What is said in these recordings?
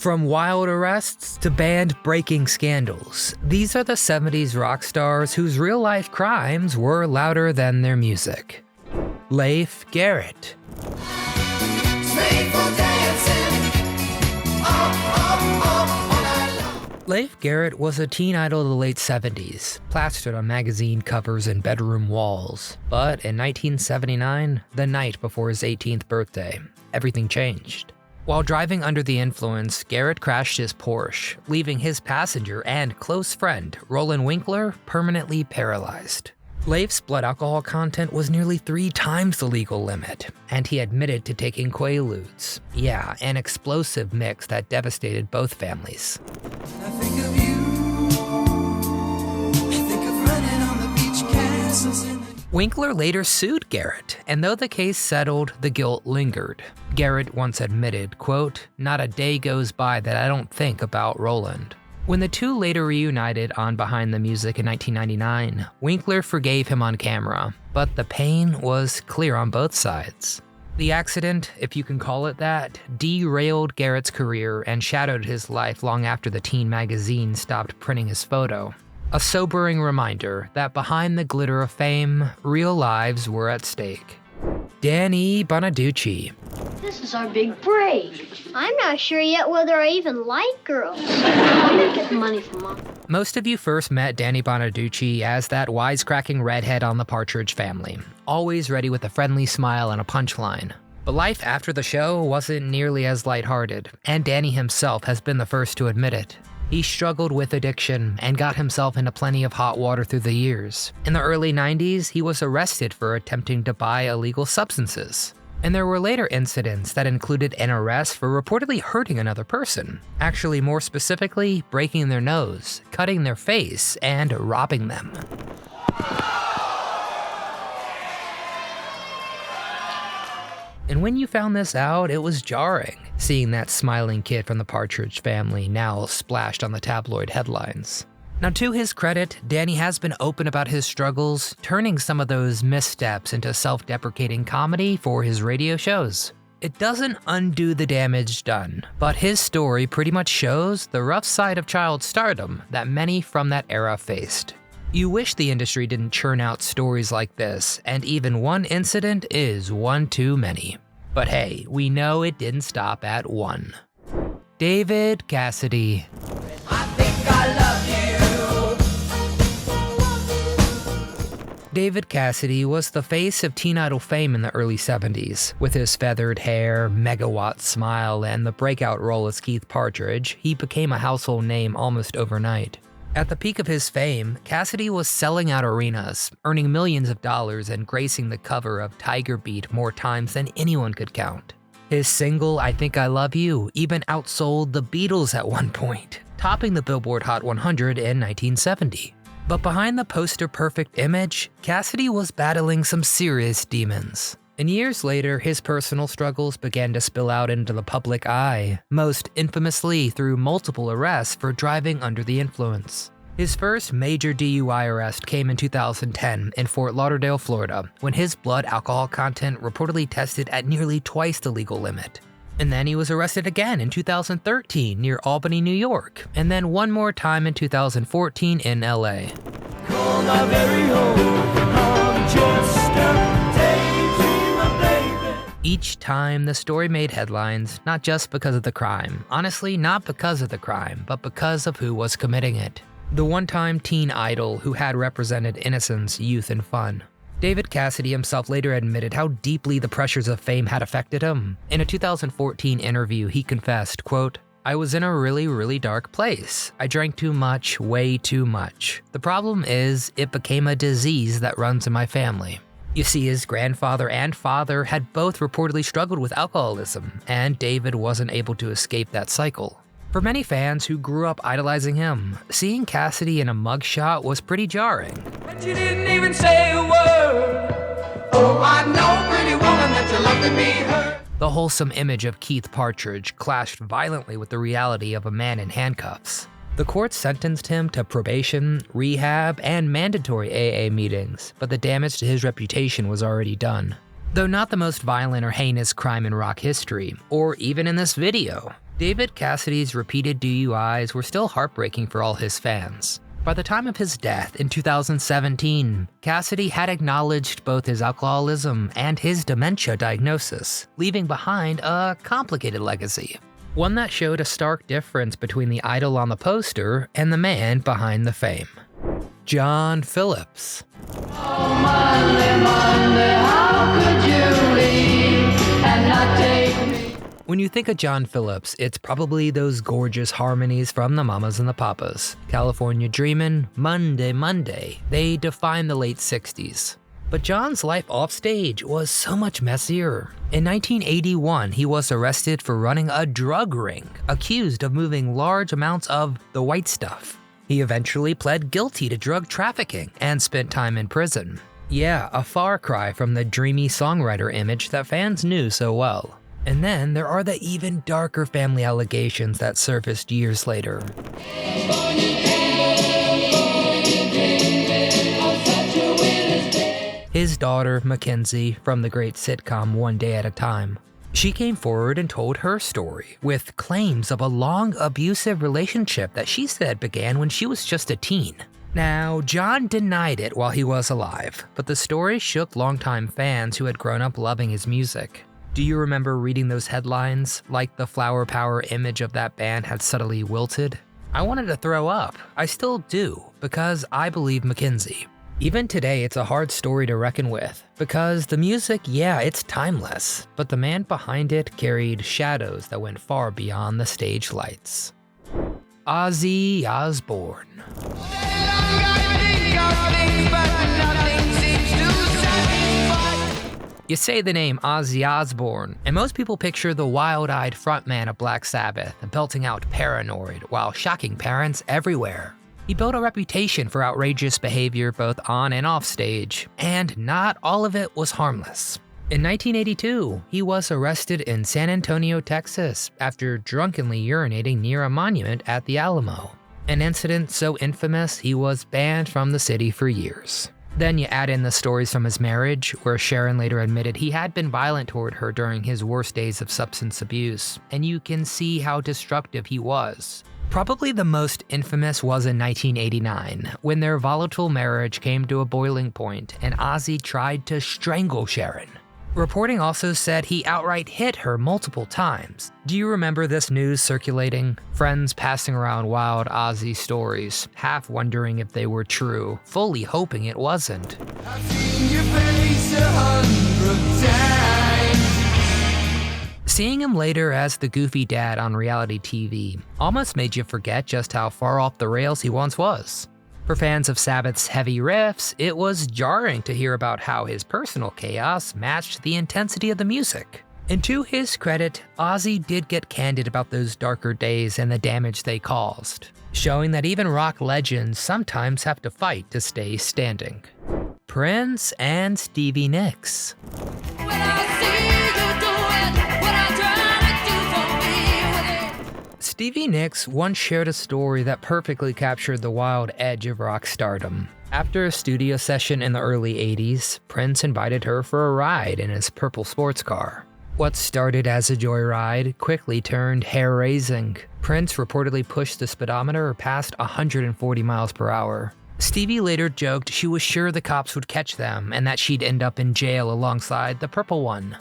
From wild arrests to band-breaking scandals, these are the 70s rock stars whose real-life crimes were louder than their music. Leif Garrett. Leif Garrett was a teen idol of the late 70s, plastered on magazine covers and bedroom walls. But in 1979, the night before his 18th birthday, everything changed. While driving under the influence, Garrett crashed his Porsche, leaving his passenger and close friend, Roland Winkler, permanently paralyzed. Leif's blood alcohol content was nearly 3 times the legal limit, and he admitted to taking Quaaludes. Yeah, an explosive mix that devastated both families. I think of you. I think of running on the beach castles in the... Winkler later sued Garrett, and though the case settled, the guilt lingered. Garrett once admitted, quote, "Not a day goes by that I don't think about Roland." When the two later reunited on Behind the Music in 1999, Winkler forgave him on camera, but the pain was clear on both sides. The accident, if you can call it that, derailed Garrett's career and shadowed his life long after the teen magazine stopped printing his photo. A sobering reminder that behind the glitter of fame, real lives were at stake. Danny Bonaduce. This is our big break. I'm not sure yet whether I even like girls. I'm gonna get the money from Mom. Most of you first met Danny Bonaduce as that wisecracking redhead on the Partridge Family, always ready with a friendly smile and a punchline. But life after the show wasn't nearly as lighthearted, and Danny himself has been the first to admit it. He struggled with addiction and got himself into plenty of hot water through the years. In the early 90s, he was arrested for attempting to buy illegal substances. And there were later incidents that included an arrest for reportedly hurting another person. Actually, more specifically, breaking their nose, cutting their face, and robbing them. And when you found this out, it was jarring, seeing that smiling kid from the Partridge Family now splashed on the tabloid headlines. Now, to his credit, Danny has been open about his struggles, turning some of those missteps into self-deprecating comedy for his radio shows. It doesn't undo the damage done, but his story pretty much shows the rough side of child stardom that many from that era faced. You wish the industry didn't churn out stories like this, and even one incident is one too many. But hey, we know it didn't stop at one. David Cassidy. I think I love you. David Cassidy was the face of teen idol fame in the early 70s. With his feathered hair, megawatt smile, and the breakout role as Keith Partridge, he became a household name almost overnight. At the peak of his fame, Cassidy was selling out arenas, earning millions of dollars and gracing the cover of Tiger Beat more times than anyone could count. His single, I Think I Love You, even outsold the Beatles at one point, topping the Billboard Hot 100 in 1970. But behind the poster-perfect image, Cassidy was battling some serious demons. And years later, his personal struggles began to spill out into the public eye, most infamously through multiple arrests for driving under the influence. His first major DUI arrest came in 2010 in Fort Lauderdale, Florida, when his blood alcohol content reportedly tested at nearly twice the legal limit. And then he was arrested again in 2013 near Albany, New York, and then one more time in 2014 in LA. Call my very own, I'm just a Each time, the story made headlines, not just because of the crime. Honestly, not because of the crime, but because of who was committing it. The one-time teen idol who had represented innocence, youth, and fun. David Cassidy himself later admitted how deeply the pressures of fame had affected him. In a 2014 interview, he confessed, quote, "I was in a really dark place. I drank too much, way too much. The problem is, it became a disease that runs in my family." You see, his grandfather and father had both reportedly struggled with alcoholism, and David wasn't able to escape that cycle. For many fans who grew up idolizing him, seeing Cassidy in a mugshot was pretty jarring. But you didn't even say a word. Oh, I know, pretty woman, that you love to be heard. The wholesome image of Keith Partridge clashed violently with the reality of a man in handcuffs. The court sentenced him to probation, rehab, and mandatory AA meetings, but the damage to his reputation was already done. Though not the most violent or heinous crime in rock history, or even in this video, David Cassidy's repeated DUIs were still heartbreaking for all his fans. By the time of his death in 2017, Cassidy had acknowledged both his alcoholism and his dementia diagnosis, leaving behind a complicated legacy. One that showed a stark difference between the idol on the poster and the man behind the fame. John Phillips. Oh, Monday, Monday, how could you leave and not take me? When you think of John Phillips, it's probably those gorgeous harmonies from the Mamas and the Papas. California Dreamin', Monday, Monday. They define the late 60s. But John's life offstage was so much messier. In 1981, he was arrested for running a drug ring, accused of moving large amounts of the white stuff. He eventually pled guilty to drug trafficking and spent time in prison. Yeah, a far cry from the dreamy songwriter image that fans knew so well. And then there are the even darker family allegations that surfaced years later. His daughter, Mackenzie, from the great sitcom One Day at a Time. She came forward and told her story, with claims of a long, abusive relationship that she said began when she was just a teen. Now, John denied it while he was alive, but the story shook longtime fans who had grown up loving his music. Do you remember reading those headlines, like the flower power image of that band had subtly wilted? I wanted to throw up. I still do, because I believe Mackenzie. Even today, it's a hard story to reckon with, because the music, yeah, it's timeless, but the man behind it carried shadows that went far beyond the stage lights. Ozzy Osbourne. You say the name Ozzy Osbourne, and most people picture the wild-eyed frontman of Black Sabbath belting out Paranoid while shocking parents everywhere. He built a reputation for outrageous behavior both on and off stage, and not all of it was harmless. In 1982, he was arrested in San Antonio, Texas, after drunkenly urinating near a monument at the Alamo. An incident so infamous he was banned from the city for years. Then you add in the stories from his marriage, where Sharon later admitted he had been violent toward her during his worst days of substance abuse, and you can see how destructive he was. Probably the most infamous was in 1989, when their volatile marriage came to a boiling point and Ozzy tried to strangle Sharon. Reporting also said he outright hit her multiple times. Do you remember this news circulating? Friends passing around wild Ozzy stories, half wondering if they were true, fully hoping it wasn't. I've seen your face 100 times. Seeing him later as the goofy dad on reality TV almost made you forget just how far off the rails he once was. For fans of Sabbath's heavy riffs, it was jarring to hear about how his personal chaos matched the intensity of the music. And to his credit, Ozzy did get candid about those darker days and the damage they caused, showing that even rock legends sometimes have to fight to stay standing. Prince and Stevie Nicks. Stevie Nicks once shared a story that perfectly captured the wild edge of rock stardom. After a studio session in the early 80s, Prince invited her for a ride in his purple sports car. What started as a joyride quickly turned hair-raising. Prince reportedly pushed the speedometer past 140 miles per hour. Stevie later joked she was sure the cops would catch them and that she'd end up in jail alongside the purple one.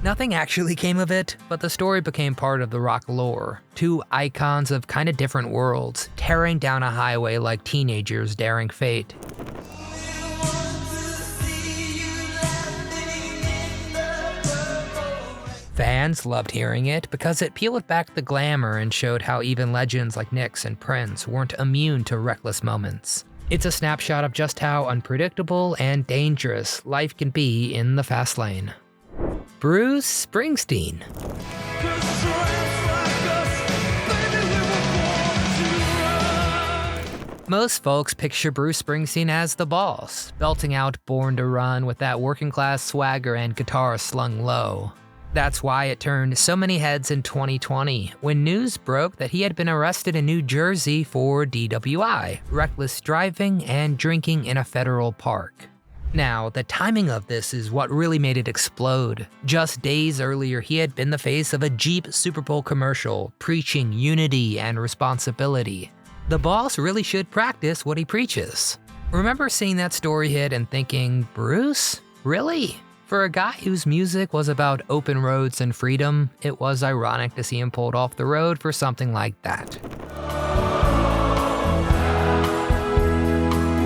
Nothing actually came of it, but the story became part of the rock lore. Two icons of kinda different worlds, tearing down a highway like teenagers daring fate. Fans loved hearing it because it peeled back the glamour and showed how even legends like Nicks and Prince weren't immune to reckless moments. It's a snapshot of just how unpredictable and dangerous life can be in the fast lane. Bruce Springsteen. Most folks picture Bruce Springsteen as the boss, belting out Born to Run with that working class swagger and guitar slung low. That's why it turned so many heads in 2020 when news broke that he had been arrested in New Jersey for DWI, reckless driving and drinking in a federal park. Now, the timing of this is what really made it explode. Just days earlier, he had been the face of a Jeep Super Bowl commercial, preaching unity and responsibility. The boss really should practice what he preaches. Remember seeing that story hit and thinking, Bruce? Really? For a guy whose music was about open roads and freedom, it was ironic to see him pulled off the road for something like that.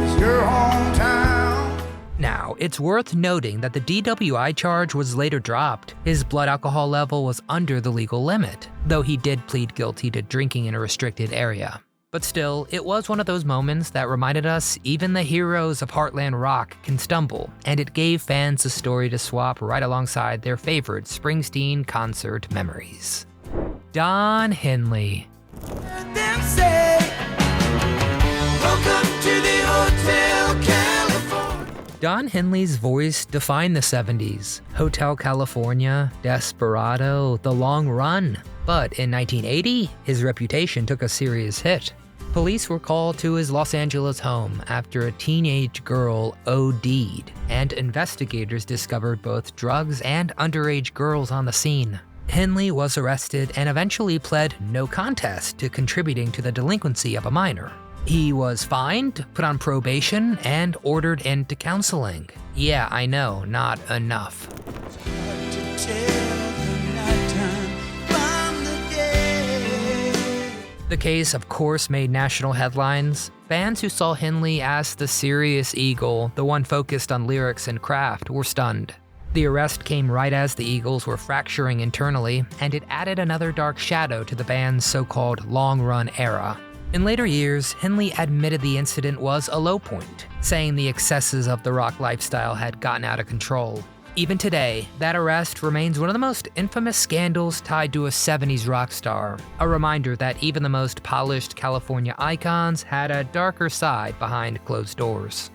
It's your hometown. Now, it's worth noting that the DWI charge was later dropped. His blood alcohol level was under the legal limit, though he did plead guilty to drinking in a restricted area. But still, it was one of those moments that reminded us even the heroes of Heartland rock can stumble, and it gave fans a story to swap right alongside their favorite Springsteen concert memories. Don Henley. Them say, welcome to the Hotel California. Don Henley's voice defined the 70s. Hotel California, Desperado, The Long Run. But in 1980, his reputation took a serious hit. Police were called to his Los Angeles home after a teenage girl OD'd, and investigators discovered both drugs and underage girls on the scene. Henley was arrested and eventually pled no contest to contributing to the delinquency of a minor. He was fined, put on probation, and ordered into counseling. Yeah, I know, not enough. The case, of course, made national headlines. Fans who saw Henley as the serious Eagle, the one focused on lyrics and craft, were stunned. The arrest came right as the Eagles were fracturing internally, and it added another dark shadow to the band's so-called long-run era. In later years, Henley admitted the incident was a low point, saying the excesses of the rock lifestyle had gotten out of control. Even today, that arrest remains one of the most infamous scandals tied to a 70s rock star, a reminder that even the most polished California icons had a darker side behind closed doors.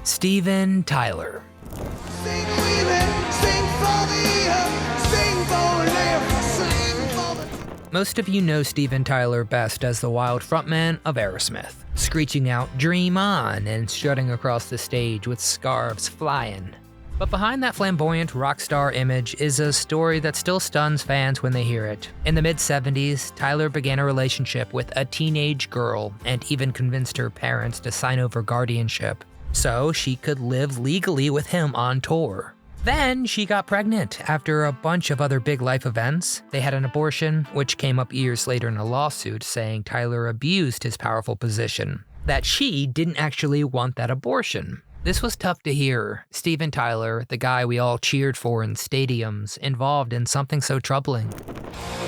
Steven Tyler. Sing with it, sing for the up, sing for left, sing for the... Most of you know Steven Tyler best as the wild frontman of Aerosmith, screeching out "Dream On" and strutting across the stage with scarves flying. But behind that flamboyant rock star image is a story that still stuns fans when they hear it. In the mid-70s, Tyler began a relationship with a teenage girl and even convinced her parents to sign over guardianship so she could live legally with him on tour. Then she got pregnant after a bunch of other big life events. They had an abortion, which came up years later in a lawsuit saying Tyler abused his powerful position, that she didn't actually want that abortion. This was tough to hear. Steven Tyler, the guy we all cheered for in stadiums, involved in something so troubling.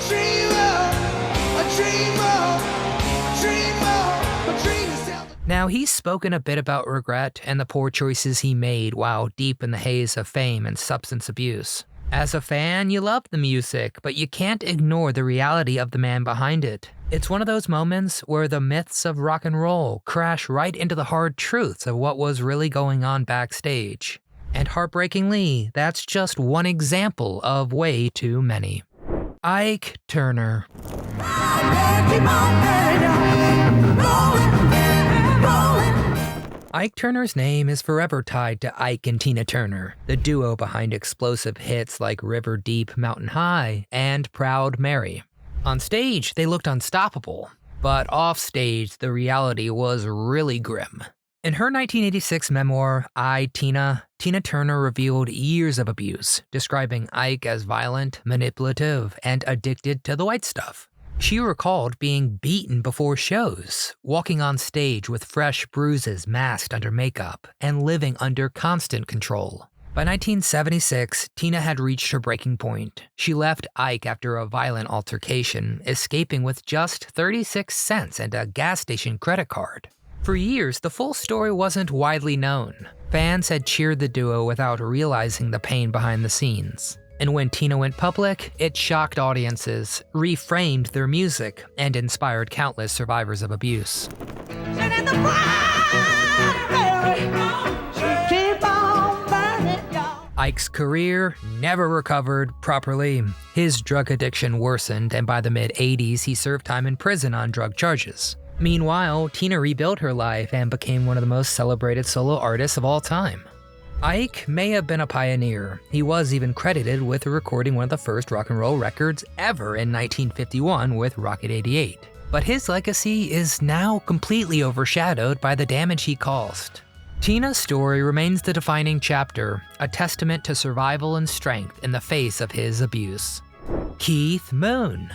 Dream on, a dream on, a dream on, a dream is out. Now, he's spoken a bit about regret and the poor choices he made while deep in the haze of fame and substance abuse. As a fan, you love the music, but you can't ignore the reality of the man behind it. It's one of those moments where the myths of rock and roll crash right into the hard truths of what was really going on backstage. And heartbreakingly, that's just one example of way too many. Ike Turner. Ike Turner's name is forever tied to Ike and Tina Turner, the duo behind explosive hits like River Deep, Mountain High, and Proud Mary. On stage, they looked unstoppable, but off stage, the reality was really grim. In her 1986 memoir, Tina Turner revealed years of abuse, describing Ike as violent, manipulative, and addicted to the white stuff. She recalled being beaten before shows, walking on stage with fresh bruises masked under makeup, and living under constant control. By 1976, Tina had reached her breaking point. She left Ike after a violent altercation, escaping with just 36 cents and a gas station credit card. For years, the full story wasn't widely known. Fans had cheered the duo without realizing the pain behind the scenes. And when Tina went public, it shocked audiences, reframed their music, and inspired countless survivors of abuse. Ike's career never recovered properly. His drug addiction worsened, and by the mid-80s, he served time in prison on drug charges. Meanwhile, Tina rebuilt her life and became one of the most celebrated solo artists of all time. Ike may have been a pioneer. He was even credited with recording one of the first rock and roll records ever in 1951 with Rocket 88. But his legacy is now completely overshadowed by the damage he caused. Tina's story remains the defining chapter, a testament to survival and strength in the face of his abuse. Keith Moon.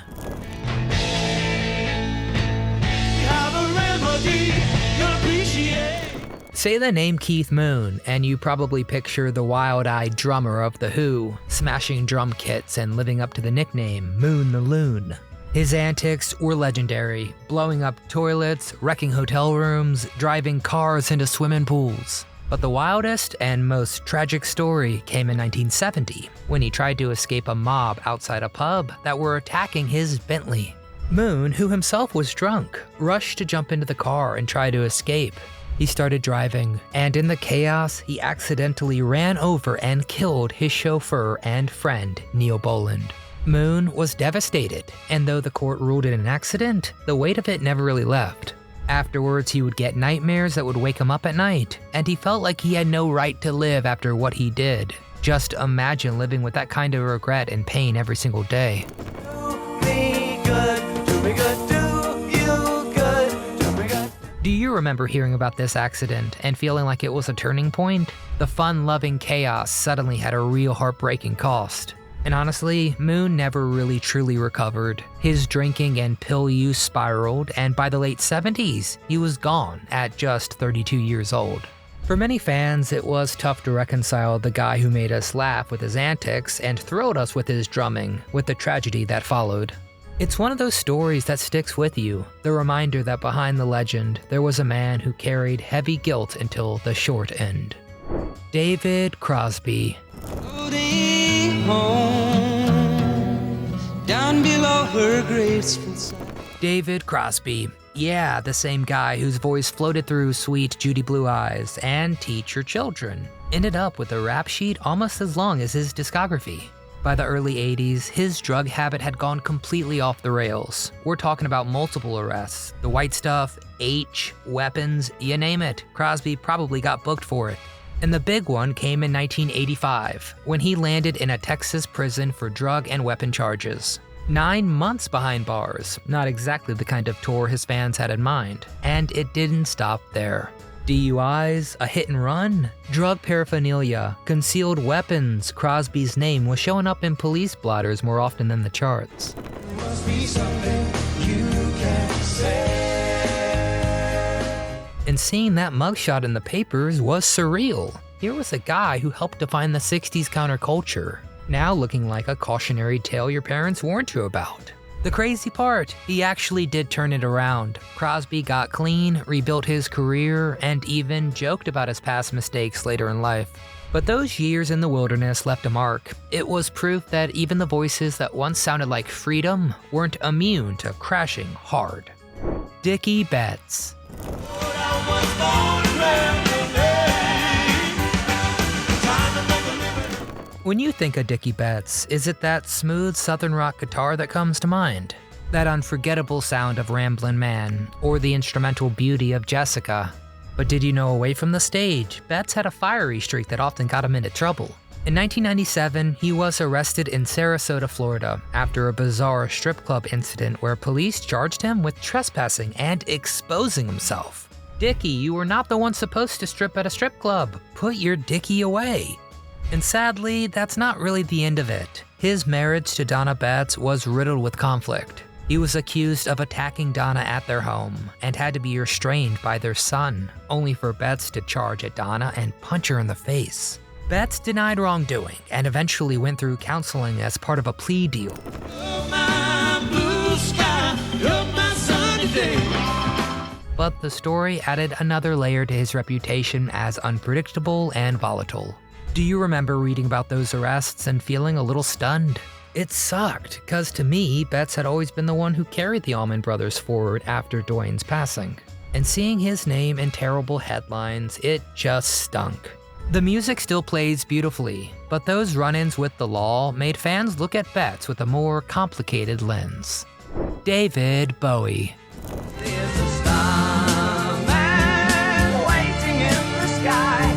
Say the name Keith Moon, and you probably picture the wild-eyed drummer of The Who, smashing drum kits and living up to the nickname Moon the Loon. His antics were legendary, blowing up toilets, wrecking hotel rooms, driving cars into swimming pools. But the wildest and most tragic story came in 1970, when he tried to escape a mob outside a pub that were attacking his Bentley. Moon, who himself was drunk, rushed to jump into the car and try to escape. He started driving, and in the chaos, he accidentally ran over and killed his chauffeur and friend, Neil Boland. Moon was devastated, and though the court ruled it an accident, the weight of it never really left. Afterwards, he would get nightmares that would wake him up at night, and he felt like he had no right to live after what he did. Just imagine living with that kind of regret and pain every single day. Do you remember hearing about this accident and feeling like it was a turning point? The fun-loving chaos suddenly had a real heartbreaking cost. And honestly, Moon never really truly recovered. His drinking and pill use spiraled, and by the late 70s, he was gone at just 32 years old. For many fans, it was tough to reconcile the guy who made us laugh with his antics and thrilled us with his drumming, with the tragedy that followed. It's one of those stories that sticks with you, the reminder that behind the legend, there was a man who carried heavy guilt until the short end. David Crosby. Down below her graceful side. David Crosby. Yeah, the same guy whose voice floated through Sweet Judy Blue Eyes and Teach Your Children. Ended up with a rap sheet almost as long as his discography. By the early 80s, his drug habit had gone completely off the rails. We're talking about multiple arrests. The White Stuff, H, weapons, you name it. Crosby probably got booked for it. And the big one came in 1985, when he landed in a Texas prison for drug and weapon charges. 9 months behind bars, not exactly the kind of tour his fans had in mind. And it didn't stop there. DUIs, a hit and run, drug paraphernalia, concealed weapons. Crosby's name was showing up in police blotters more often than the charts. Must be something you can say. And seeing that mugshot in the papers was surreal. Here was a guy who helped define the 60s counterculture, now looking like a cautionary tale your parents warned you about. The crazy part, he actually did turn it around. Crosby got clean, rebuilt his career, and even joked about his past mistakes later in life. But those years in the wilderness left a mark. It was proof that even the voices that once sounded like freedom weren't immune to crashing hard. Dickey Betts. When you think of Dickey Betts, is it that smooth southern rock guitar that comes to mind? That unforgettable sound of Ramblin' Man, or the instrumental beauty of Jessica? But did you know away from the stage, Betts had a fiery streak that often got him into trouble. In 1997, he was arrested in Sarasota, Florida, after a bizarre strip club incident where police charged him with trespassing and exposing himself. Dickey, you were not the one supposed to strip at a strip club. Put your Dickey away. And sadly, that's not really the end of it. His marriage to Donna Betts was riddled with conflict. He was accused of attacking Donna at their home and had to be restrained by their son, only for Betts to charge at Donna and punch her in the face. Betts denied wrongdoing and eventually went through counseling as part of a plea deal. But the story added another layer to his reputation as unpredictable and volatile. Do you remember reading about those arrests and feeling a little stunned? It sucked, cause to me, Betts had always been the one who carried the Allman Brothers forward after Dwayne's passing. And seeing his name in terrible headlines, it just stunk. The music still plays beautifully, but those run-ins with the law made fans look at Betts with a more complicated lens. David Bowie. There's a starman waiting in the sky.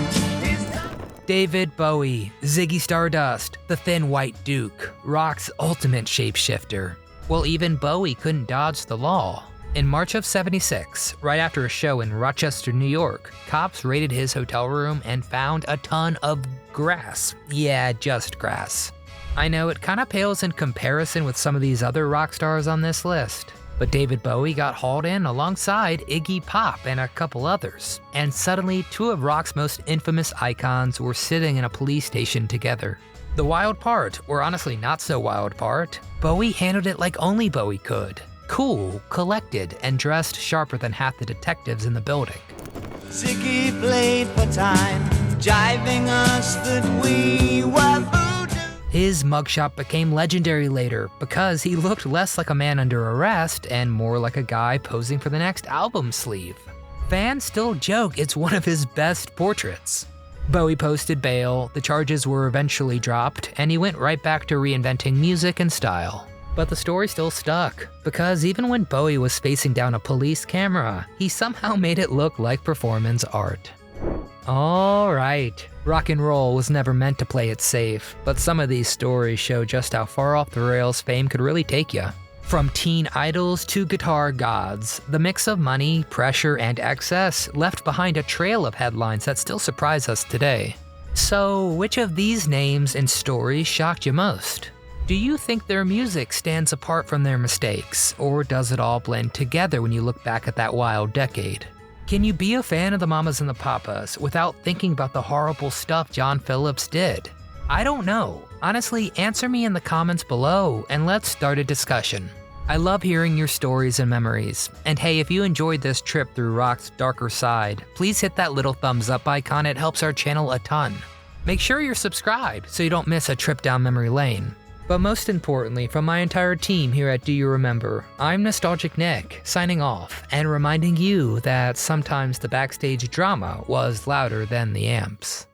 David Bowie, Ziggy Stardust, the Thin White Duke, rock's ultimate shapeshifter. Well, even Bowie couldn't dodge the law. In March of '76, right after a show in Rochester, New York, cops raided his hotel room and found a ton of grass. Yeah, just grass. I know it kinda pales in comparison with some of these other rock stars on this list, but David Bowie got hauled in alongside Iggy Pop and a couple others, and suddenly two of rock's most infamous icons were sitting in a police station together. The wild part, or honestly not so wild part, Bowie handled it like only Bowie could. Cool, collected, and dressed sharper than half the detectives in the building. Ziggy played for time, jiving us that we were voodoo. His mugshot became legendary later because he looked less like a man under arrest and more like a guy posing for the next album sleeve. Fans still joke it's one of his best portraits. Bowie posted bail, the charges were eventually dropped, and he went right back to reinventing music and style. But the story still stuck, because even when Bowie was facing down a police camera, he somehow made it look like performance art. Alright, rock and roll was never meant to play it safe, but some of these stories show just how far off the rails fame could really take you. From teen idols to guitar gods, the mix of money, pressure, and excess left behind a trail of headlines that still surprise us today. So, which of these names and stories shocked you most? Do you think their music stands apart from their mistakes, or does it all blend together when you look back at that wild decade? Can you be a fan of the Mamas and the Papas without thinking about the horrible stuff John Phillips did? I don't know. Honestly, answer me in the comments below and let's start a discussion. I love hearing your stories and memories. And hey, if you enjoyed this trip through rock's darker side, please hit that little thumbs up icon, it helps our channel a ton. Make sure you're subscribed so you don't miss a trip down memory lane. But most importantly, from my entire team here at Do You Remember, I'm Nostalgic Nick, signing off and reminding you that sometimes the backstage drama was louder than the amps.